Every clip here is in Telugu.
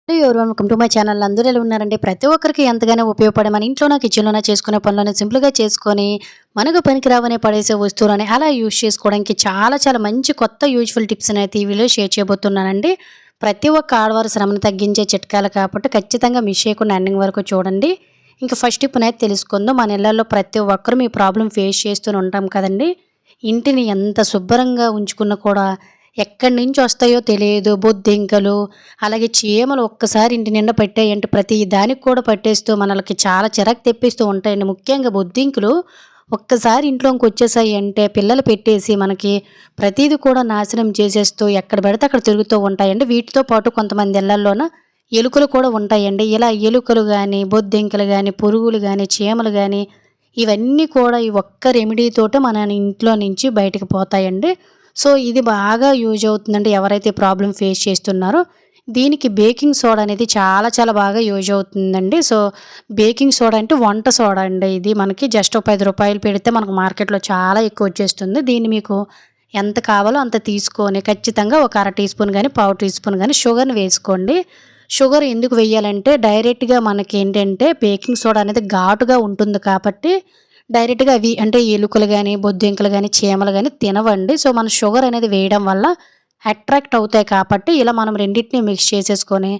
Hello everyone welcome to my channel. అందరూ ఎలా ఉన్నారండి? ప్రతి ఒక్కరికి ఎంతగానో ఉపయోగపడే మన ఇంట్లోన కిచెన్లోన చేసుకునే పనులను సింపుల్గా చేసుకొని మనకు పనికి రావనే పడేసే వస్తువులని అలా యూజ్ చేసుకోవడానికి చాలా చాలా మంచి కొత్త యూజ్ఫుల్ టిప్స్ అయితే ఈ వీడియో షేర్ చేయబోతున్నానండి. ప్రతి ఒక్క ఆడవారు శ్రమను తగ్గించే చిట్కాలు కాబట్టి ఖచ్చితంగా మిస్ చేయకుండా ఎండింగ్ వరకు చూడండి. ఇంకా ఫస్ట్ టిప్ అయితే తెలుసుకుందాం. మన ఇళ్లలో ప్రతి ఒక్కరు మీ ప్రాబ్లం ఫేస్ చేస్తూనే ఉంటాం కదండి. ఇంటిని ఎంత శుభ్రంగా ఉంచుకున్నా కూడా ఎక్కడి నుంచి వస్తాయో తెలియదు బొద్దింకలు, అలాగే చీమలు ఒక్కసారి ఇంటి నిండా పెట్టాయంటే ప్రతి దానికి కూడా పట్టేస్తూ మనలకి చాలా చిరాకు తెప్పిస్తూ ఉంటాయండి. ముఖ్యంగా బొద్దింకలు ఒక్కసారి ఇంట్లోకి వచ్చేసాయి అంటే పిల్లలు పెట్టేసి మనకి ప్రతీది కూడా నాశనం చేసేస్తూ ఎక్కడ పెడితే అక్కడ తిరుగుతూ ఉంటాయండి. వీటితో పాటు కొంతమంది ఇళ్లల్లోన ఎలుకలు కూడా ఉంటాయండి. ఇలా ఎలుకలు కానీ, బొద్దింకలు కానీ, పురుగులు కానీ, చీమలు కానీ ఇవన్నీ కూడా ఈ ఒక్క రెమెడీతోటే మన ఇంట్లో నుంచి బయటకు పోతాయండి. సో, ఇది బాగా యూజ్ అవుతుందండి ఎవరైతే ప్రాబ్లమ్ ఫేస్ చేస్తున్నారో. దీనికి బేకింగ్ సోడా అనేది చాలా చాలా బాగా యూజ్ అవుతుందండి. సో, బేకింగ్ సోడా అంటే వంట సోడా అండి. ఇది మనకి జస్ట్ ఒక రూ. 10 పెడితే మనకు మార్కెట్‌లో చాలా ఎక్కువ వచ్చేస్తుంది. దీన్ని మీకు ఎంత కావాలో అంత తీసుకొని ఖచ్చితంగా ఒక అర టీ స్పూన్ గాని, పావు టీ స్పూన్ గాని షుగర్‌ని వేసుకోండి. షుగర్ ఎందుకు వేయాలంటే డైరెక్ట్‌గా మనకేంటంటే బేకింగ్ సోడా అనేది ఘాటుగా ఉంటుంది కాబట్టి డైరెక్ట్‌గా అవి అంటే ఎలుకలు గాని, బొద్దింకలు గాని, చీమలు గాని తినవండి. సో, మన షుగర్ అనేది వేయడం వల్ల అట్రాక్ట్ అవుతాయి కాబట్టి ఇలా మనం రెండిటిని మిక్స్ చేసేసుకొని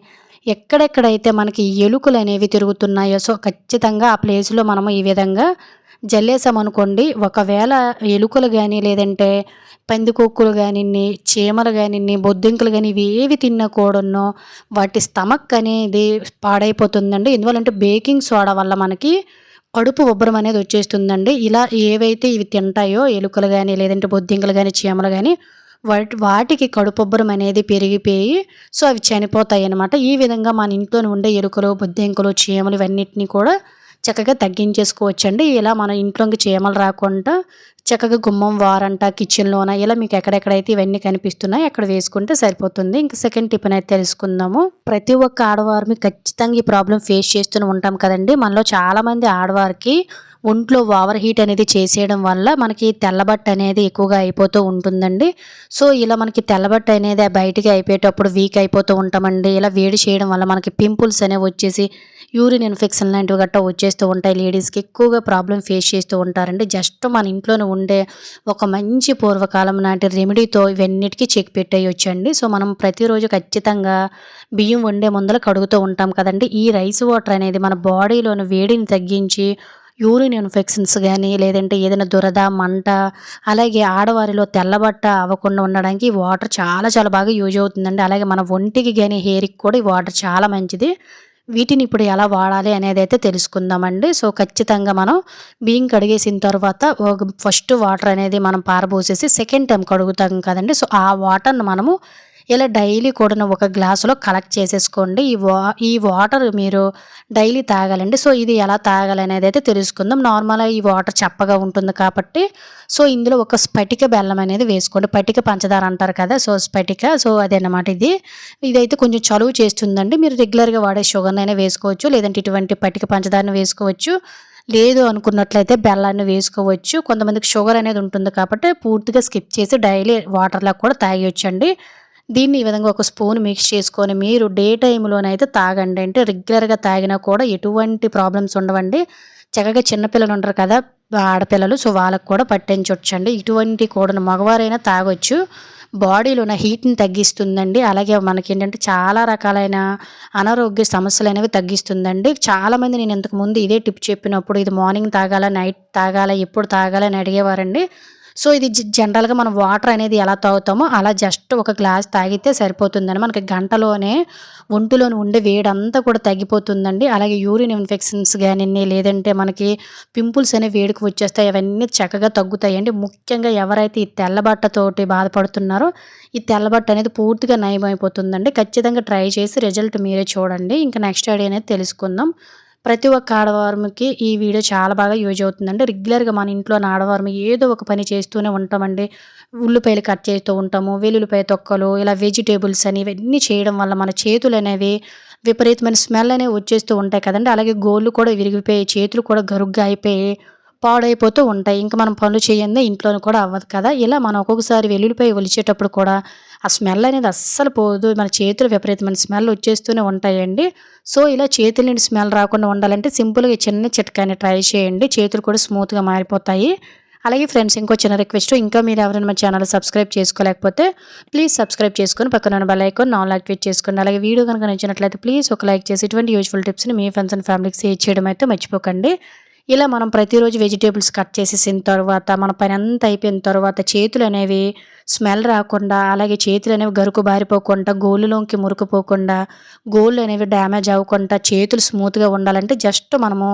ఎక్కడెక్కడైతే మనకి ఎలుకలనేవి తిరుగుతున్నాయో సో, ఖచ్చితంగా ఆ ప్లేస్‌లో మనము ఈ విధంగా జల్లేసామనుకోండి. ఒకవేళ ఎలుకలు గాని, లేదంటే పందికొక్కులు గానిన్ని, చీమలు గానిన్ని, బొద్దింకలు గాని ఇవేవి తిన్నా కూడాను వాటి స్టమక్ అనేది పాడైపోతుందండి. ఎందువల్లంటే బేకింగ్ సోడా వల్ల మనకి కడుపు ఉబ్బరం అనేది వచ్చేస్తుందండి. ఇలా ఏవైతే ఇవి తింటాయో ఎలుకలు గాని, లేదంటే బొద్దింకలు గాని, చీమలు గాని వాటికి కడుపుబ్బరం అనేది పెరిగిపోయి సో, అవి చనిపోతాయన్నమాట. ఈ విధంగా మన ఇంట్లోనే ఉండే ఎలుకలు, బొద్దింకలు, చీమలు ఇవన్నిటిని కూడా చక్కగా తగ్గించేసుకోవచ్చండి. ఇలా మన ఇంట్లోకి చీమలు రాకుండా చక్కగా గుమ్మం, వారంట, కిచెన్‌లోన ఇలా మీకు ఎక్కడెక్కడైతే ఇవన్నీ కనిపిస్తున్నాయో అక్కడ వేసుకుంటే సరిపోతుంది. ఇంక సెకండ్ టిప్‌నైతే తెలుసుకుందాము. ప్రతి ఒక్క ఆడవారిని ఖచ్చితంగా ఈ ప్రాబ్లమ్ ఫేస్ చేస్తూనే ఉంటాం కదండీ. మనలో చాలామంది ఆడవారికి ఒంట్లో ఓవర్ హీట్ అనేది చేసేయడం వల్ల మనకి తెల్లబట్ట అనేది ఎక్కువగా అయిపోతూ ఉంటుందండి. సో, ఇలా మనకి తెల్లబట్ట అనేది బయటికి అయిపోయేటప్పుడు వీక్ అయిపోతూ ఉంటామండి. ఇలా వేడి చేయడం వల్ల మనకి పింపుల్స్ అనేవి వచ్చేసి యూరిన్ ఇన్ఫెక్షన్ లాంటివి గట్టా వచ్చేస్తూ ఉంటాయి. లేడీస్‌కి ఎక్కువగా ప్రాబ్లమ్ ఫేస్ చేస్తూ ఉంటారండి. జస్ట్ మన ఇంట్లోనే ఉండే ఒక మంచి పూర్వకాలం నాటి రెమెడీతో ఇవన్నిటికి చెక్ పెట్టేయొచ్చండి. సో, మనం ప్రతిరోజు ఖచ్చితంగా బియ్యం వండే ముందల కడుగుతూ ఉంటాం కదండీ. ఈ రైస్ వాటర్ అనేది మన బాడీలోని వేడిని తగ్గించి యూరిన్ ఇన్ఫెక్షన్స్ గానీ, లేదంటే ఏదైనా దురద, మంట, అలాగే ఆడవారిలో తెల్లబట్ట అవ్వకుండా ఉండడానికి ఈ వాటర్ చాలా చాలా బాగా యూజ్ అవుతుందండి. అలాగే మన ఒంటికి గానీ, హెయిర్‌కి కూడా ఈ వాటర్ చాలా మంచిది. వీటిని ఇప్పుడు ఎలా వాడాలి అనేదైతే తెలుసుకుందామండి. సో, ఖచ్చితంగా మనం బియ్యం కడిగేసిన తర్వాత ఫస్ట్ వాటర్ అనేది మనం పారబోసేసి సెకండ్ టైమ్ కడుగుతాం కదండీ. సో, ఆ వాటర్‌ని మనము ఇలా డైలీ కూడాను ఒక గ్లాసులో కలెక్ట్ చేసేసుకోండి. ఈ వాటర్ మీరు డైలీ తాగాలండి. సో, ఇది ఎలా తాగాలనేదైతే తెలుసుకుందాం. నార్మల్‌గా ఈ వాటర్ చప్పగా ఉంటుంది కాబట్టి సో, ఇందులో ఒక స్ఫటిక బెల్లం అనేది వేసుకోండి. పటిక పంచదార అంటారు కదా! సో, స్ఫటిక సో, అదన్నమాట ఇది. ఇదైతే కొంచెం చలువ చేస్తుందండి. మీరు రెగ్యులర్‌గా వాడే షుగర్‌నైనా వేసుకోవచ్చు. లేదంటే ఇటువంటి పటిక పంచదారని వేసుకోవచ్చు. లేదు అనుకున్నట్లయితే బెల్లాన్ని వేసుకోవచ్చు. కొంతమందికి షుగర్ అనేది ఉంటుంది కాబట్టి పూర్తిగా స్కిప్ చేసి డైలీ వాటర్‌లా కూడా తాగేయొచ్చండి. దీన్ని ఈ విధంగా ఒక స్పూన్ మిక్స్ చేసుకొని మీరు డే టైమ్‌లోనైతే తాగండి. అంటే రెగ్యులర్‌గా తాగినా కూడా ఎటువంటి ప్రాబ్లమ్స్ ఉండవండి. చక్కగా చిన్న పిల్లలు ఉంటారు కదా! ఆడపిల్లలు సో, వాళ్ళకి కూడా పట్టించొచ్చండి. ఇటువంటి కూడాను మగవారైనా తాగొచ్చు. బాడీలో ఉన్న హీట్‌ని తగ్గిస్తుందండి. అలాగే మనకేంటంటే చాలా రకాలైన అనారోగ్య సమస్యలనేవి తగ్గిస్తుందండి. చాలామంది నేను ఇంతకుముందు ఇదే టిప్ చెప్పినప్పుడు ఇది మార్నింగ్ తాగాలా? నైట్ తాగాలా? ఎప్పుడు తాగాలి? అని అడిగేవారండి. సో, ఇది జనరల్‌గా మనం వాటర్ అనేది ఎలా తాగుతామో అలా జస్ట్ ఒక గ్లాస్ తాగితే సరిపోతుందని. మనకి గంటలోనే ఒంటిలోని ఉండే వేడంతా కూడా తగ్గిపోతుందండి. అలాగే యూరిన్ ఇన్ఫెక్షన్స్ గానియండి, లేదంటే మనకి పింపుల్స్ అనేవి వేడికి వచ్చేస్తాయి. అవన్నీ చక్కగా తగ్గుతాయండి. ముఖ్యంగా ఎవరైతే ఈ తెల్లబట్టతోటి బాధపడుతున్నారో ఈ తెల్లబట్ట అనేది పూర్తిగా నయమైపోతుందండి. ఖచ్చితంగా ట్రై చేసి రిజల్ట్ మీరే చూడండి. ఇంకా నెక్స్ట్ ఐడియా అనేది తెలుసుకుందాం. ప్రతి ఒక్క ఆడవారికి ఈ వీడియో చాలా బాగా యూజ్ అవుతుందండి. రెగ్యులర్‌గా మన ఇంట్లోని ఆడవారం ఏదో ఒక పని చేస్తూనే ఉంటామండి. ఉల్లిపాయలు కట్ చేస్తూ ఉంటాము. వెల్లుల్లిపాయ తొక్కలు ఇలా వెజిటబుల్స్ అని ఇవన్నీ చేయడం వల్ల మన చేతులనేవి విపరీతమైన స్మెల్ అనేవి వచ్చేస్తూ ఉంటాయి కదండీ. అలాగే గోళ్ళు కూడా విరిగిపోయి చేతులు కూడా గరుగ్గా అయిపోయి పాడైపోతూ ఉంటాయి. ఇంక మనం పనులు చేయందే ఇంట్లోను కూడా అవ్వదు కదా! ఇలా మనం ఒక్కొక్కసారి వెల్లుల్లిపాయ ఒలిచేటప్పుడు కూడా ఆ స్మెల్ అనేది అస్సలు పోదు. మన చేతులు విపరీతమైన స్మెల్ వచ్చేస్తూనే ఉంటాయండి. సో, ఇలా చేతుల నుండి స్మెల్ రాకుండా ఉండాలంటే సింపుల్‌గా ఈ చిన్న చిట్కాని ట్రై చేయండి. చేతులు కూడా స్మూత్‌గా మారిపోతాయి. అలాగే ఫ్రెండ్స్ ఇంకో చిన్న రిక్వెస్ట్, ఇంకా మీరు ఎవరైనా మా ఛానల్ సబ్స్క్రైబ్ చేసుకోలేకపోతే ప్లీజ్ సబ్స్క్రైబ్ చేసుకొని పక్కన ఉన్న బెల్ ఐకాన్ ఆల్ యాక్టివేట్ చేసుకోండి. అలాగే వీడియో కనుక నచ్చినట్లయితే ప్లీజ్ ఒక లైక్ చేసి ఇటువంటి యూజ్ఫుల్ టిప్స్‌ని మీ ఫ్రెండ్స్ అండ్ ఫ్యామిలీకి షేర్ చేయడం అయితే మర్చిపోకండి. ఇలా మనం ప్రతిరోజు వెజిటబుల్స్ కట్ చేసేసిన తర్వాత మన పనంతా అయిపోయిన తర్వాత చేతులనేవి స్మెల్ రాకుండా, అలాగే చేతులనేవి గరుకు బారిపోకుండా, గోళ్ళలోకి మురుకుపోకుండా, గోళ్ళు అనేవి డ్యామేజ్ అవ్వకుండా చేతులు స్మూత్‌గా ఉండాలంటే జస్ట్ మనము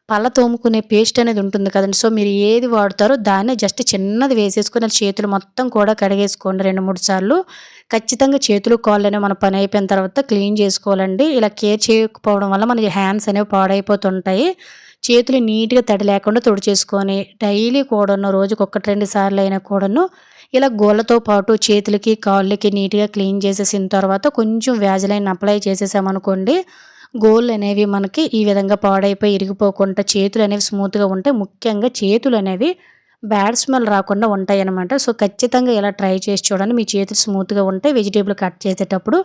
పళ్ళ తోముకునే పేస్ట్ అనేది ఉంటుంది కదండీ! సో, మీరు ఏది వాడతారో దాన్నే జస్ట్ చిన్నది వేసేసుకొని అది చేతులు మొత్తం కూడా కడిగేసుకోండి 2, 3 సార్లు. ఖచ్చితంగా చేతులు, కాళ్ళనేవి మన పని అయిపోయిన తర్వాత క్లీన్ చేసుకోవాలండి. ఇలా కేర్ చేయకపోవడం వల్ల మన హ్యాండ్స్ అనేవి పాడైపోతుంటాయి. చేతులు నీట్‌గా తడి లేకుండా తుడిచేసుకొని డైలీ కూడాను రోజుకి 1, 2 సార్లయినా కూడాను ఇలా గోళ్ళతో పాటు చేతులకి, కాళ్ళకి నీట్‌గా క్లీన్ చేసేసిన తర్వాత కొంచెం వ్యాజిలైన్ అప్లై చేసేసామనుకోండి, గోళ్ళనేవి మనకి ఈ విధంగా పాడైపోయి ఇరిగిపోకుండా చేతులనేవి స్మూత్‌గా ఉంటాయి. ముఖ్యంగా చేతులనేవి బ్యాడ్ స్మెల్ రాకుండా ఉంటాయన్నమాట. సో, ఖచ్చితంగా ఇలా ట్రై చేసి చూడండి. మీ చేతులు స్మూత్‌గా ఉంటాయి. వెజిటబుల్ కట్ చేసేటప్పుడు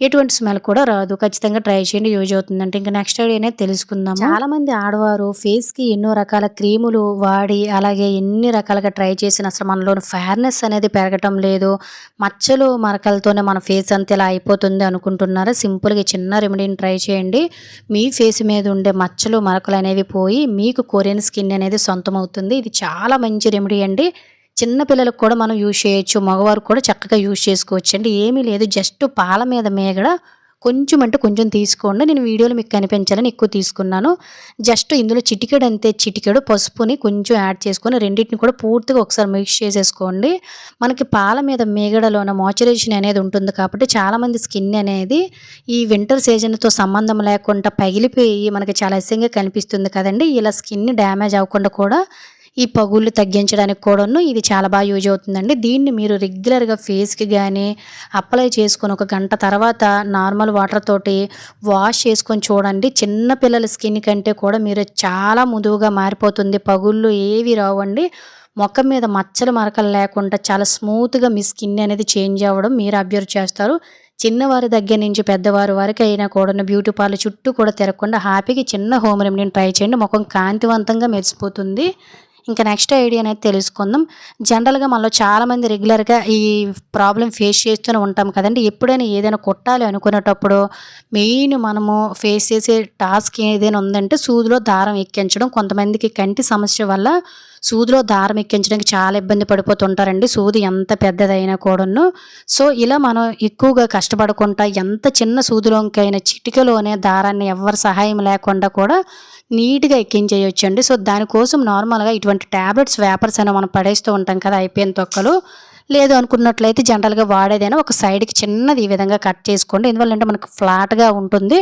ఎటువంటి స్మెల్ కూడా రాదు. ఖచ్చితంగా ట్రై చేయండి. యూజ్ అవుతుందంటే. ఇంక నెక్స్ట్ ఐడియా అనేది తెలుసుకుందాము. చాలామంది ఆడవారు ఫేస్‌కి ఎన్నో రకాల క్రీములు వాడి, అలాగే ఎన్ని రకాలుగా ట్రై చేసినా అసలు మనలోని ఫెయిర్‌నెస్ అనేది పెరగటం లేదు. మచ్చలు, మరకలతోనే మన ఫేస్ అంతా ఇలా అయిపోతుంది అనుకుంటున్నారా? సింపుల్‌గా ఈ చిన్న రెమెడీని ట్రై చేయండి. మీ ఫేస్ మీద ఉండే మచ్చలు, మరకలు అనేవి పోయి మీకు కొరియన్ స్కిన్ అనేది సొంతమవుతుంది. ఇది చాలా మంచి రెమెడీ అండి. చిన్న పిల్లలకు కూడా మనం యూజ్ చేయొచ్చు. మగవారు కూడా చక్కగా యూజ్ చేసుకోవచ్చండి. ఏమీ లేదు, జస్ట్ పాల మీద మీగడ కొంచెం అంటే కొంచెం తీసుకోండి. నేను వీడియోలో మీకు కనిపించాలని ఎక్కువ తీసుకున్నాను. జస్ట్ ఇందులో చిటికెడు అంతే, చిటికెడు పసుపుని కొంచెం యాడ్ చేసుకొని రెండిటిని కూడా పూర్తిగా ఒకసారి మిక్స్ చేసేసుకోండి. మనకి పాల మీద మీగడలోన మాయిశ్చరైజేషన్ అనేది ఉంటుంది కాబట్టి చాలామంది స్కిన్ అనేది ఈ వింటర్ సీజన్‌తో సంబంధం లేకుండా పగిలిపోయి మనకి చాలా అసహ్యంగా కనిపిస్తుంది కదండీ! ఇలా స్కిన్ డ్యామేజ్ అవ్వకుండా కూడా ఈ పగుళ్ళు తగ్గించడానికి కూడాను ఇది చాలా బాగా యూజ్ అవుతుందండి. దీన్ని మీరు రెగ్యులర్‌గా ఫేస్‌కి గానీ అప్లై చేసుకొని ఒక గంట తర్వాత నార్మల్ వాటర్ తోటి వాష్ చేసుకొని చూడండి. చిన్న పిల్లల స్కిన్ కంటే కూడా మీరు చాలా మృదువుగా మారిపోతుంది. పగుళ్ళు ఏవి రావండి. మొఖం మీద మచ్చలు, మరకలు లేకుండా చాలా స్మూత్‌గా మీ స్కిన్ అనేది చేంజ్ అవ్వడం మీరు అబ్జర్వ్ చేస్తారు. చిన్నవారి దగ్గర నుంచి పెద్దవారి వరకు అయినా కూడాను బ్యూటీ పార్లర్ చుట్టూ కూడా తిరగకుండా హ్యాపీగా చిన్న హోమ్ రెమెడీని ట్రై చేయండి. మొఖం కాంతివంతంగా మెరిసిపోతుంది. ఇంకా నెక్స్ట్ ఐడియా అనేది తెలుసుకుందాం. జనరల్‌గా మనలో చాలామంది రెగ్యులర్‌గా ఈ ప్రాబ్లమ్ ఫేస్ చేస్తూనే ఉంటాం కదండీ! ఎప్పుడైనా ఏదైనా కుట్టాలి అనుకునేటప్పుడు మెయిన్ మనము ఫేస్ చేసే టాస్క్ ఏదైనా ఉందంటే సూదిలో దారం ఎక్కించడం. కొంతమందికి కంటి సమస్య వల్ల సూదిలో దారం ఎక్కించడానికి చాలా ఇబ్బంది పడిపోతుంటారండి. సూది ఎంత పెద్దదైనా కూడాను. సో, ఇలా మనం ఎక్కువగా కష్టపడకుండా ఎంత చిన్న సూదిలోకైనా చిటికెలోనే దారాన్ని ఎవ్వరి సహాయం లేకుండా కూడా నీట్‌గా ఎక్కించేయొచ్చండి. సో, దానికోసం నార్మల్‌గా ఇటువంటి టాబ్లెట్స్, వేపర్స్ అనేవి మనం పడేస్తూ ఉంటాం కదా! అయిపోయిన తొక్కలు. లేదు అనుకున్నట్లయితే జనరల్‌గా వాడేదైనా ఒక సైడ్‌కి చిన్నది ఈ విధంగా కట్ చేసుకోండి. ఎందువల్లంటే మనకు ఫ్లాట్‌గా ఉంటుంది.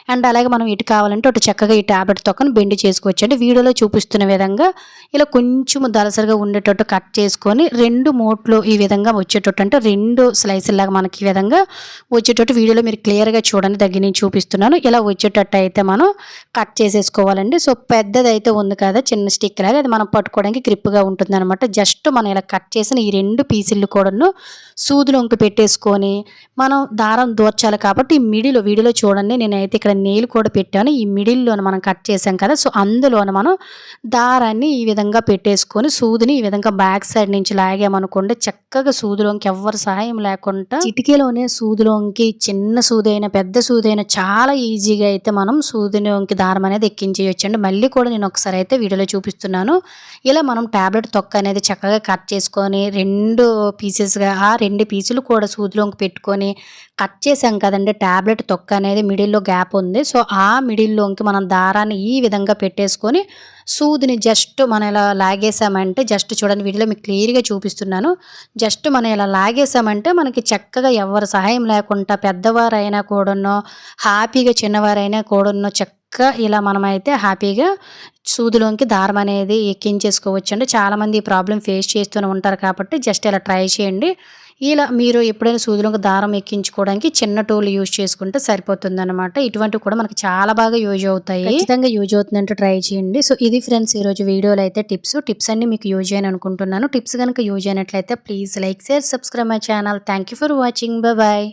అండ్ అలాగే మనం ఇటు కావాలంటే అటు చక్కగా ఈ టాబ్లెట్ తొక్కను బెండ్ చేసుకోవచ్చండి. వీడియోలో చూపిస్తున్న విధంగా ఇలా కొంచెం దళసరిగా ఉండేటట్టు కట్ చేసుకొని 2 మోట్లు ఈ విధంగా వచ్చేటట్టు, అంటే 2 స్లైసుల్లాగా మనకి ఈ విధంగా వచ్చేటట్టు వీడియోలో మీరు క్లియర్‌గా చూడండి. దగ్గర నుంచి చూపిస్తున్నాను. ఇలా వచ్చేటట్టు అయితే మనం కట్ చేసేసుకోవాలండి. సో, పెద్దదైతే ఉంది కదా చిన్న స్టిక్ లాగా, అది మనం పట్టుకోవడానికి గ్రిప్‌గా ఉంటుందనమాట. జస్ట్ మనం ఇలా కట్ చేసిన ఈ 2 పీసులు కూడాను సూదిలోకి పెట్టేసుకొని మనం దారం దూర్చాలి కాబట్టి ఈ వీడియోలో చూడండి, నేనైతే ఇక్కడ నెయిల్ కూడా పెట్టాను. ఈ మిడిల్‌లోన మనం కట్ చేసాం కదా! సో, అందులోన మనం దారాన్ని ఈ విధంగా పెట్టేసుకొని సూదిని ఈ విధంగా బ్యాక్ సైడ్ నుంచి లాగామనుకోండి, చక్కగా సూదిలోకి ఎవ్వరి సహాయం లేకుండా చిటికెలోనే సూదిలోకి చిన్న సూదైనా, పెద్ద సూదైనా చాలా ఈజీగా అయితే మనం సూదిలోకి దారం అనేది ఎక్కించేయొచ్చండి. మళ్ళీ కూడా నేను ఒకసారి అయితే వీడియోలో చూపిస్తున్నాను. ఇలా మనం టాబ్లెట్ తొక్క అనేది చక్కగా కట్ చేసుకొని 2 పీసెస్‌గా ఆ 2 పీసులు కూడా సూదిలోకి పెట్టుకొని కట్ చేసాం కదండీ! టాబ్లెట్ తొక్క అనేది మిడిల్‌లో గ్యాప్ ఉంది. సో, ఆ మిడిల్‌లోకి మనం దారాన్ని ఈ విధంగా పెట్టేసుకొని సూదిని జస్ట్ మనం ఇలా లాగేసామంటే, జస్ట్ చూడండి వీడియోలో మీకు క్లియర్‌గా చూపిస్తున్నాను. జస్ట్ మనం ఇలా లాగేసామంటే మనకి చక్కగా ఎవరి సహాయం లేకుండా పెద్దవారైనా కూడాను, హ్యాపీగా చిన్నవారైనా కూడాను చక్కగా ఇలా మనమైతే హ్యాపీగా సూదిలోకి దారం అనేది ఎక్కించేసుకోవచ్చండి. చాలామంది ఈ ప్రాబ్లమ్ ఫేస్ చేస్తూనే ఉంటారు కాబట్టి జస్ట్ ఇలా ట్రై చేయండి. ఇలా మీరు ఎప్పుడైనా సూదులకు దారం ఎక్కించుకోవడానికి చిన్న టూల్ యూజ్ చేసుకుంటే సరిపోతుందన్నమాట. ఇటువంటివి కూడా మనకు చాలా బాగా యూజ్ అవుతాయి. ఖచ్చితంగా యూజ్ అవుతుందంటే ట్రై చేయండి. సో ఇది ఫ్రెండ్స్ ఈరోజు వీడియోలో అయితే టిప్స్ అన్ని మీకు యూజ్ అయ్యాయి అనుకుంటున్నాను. టిప్స్ కనుక యూజ్ అయినట్లయితే please like, share, subscribe my channel. Thank you for watching. Bye.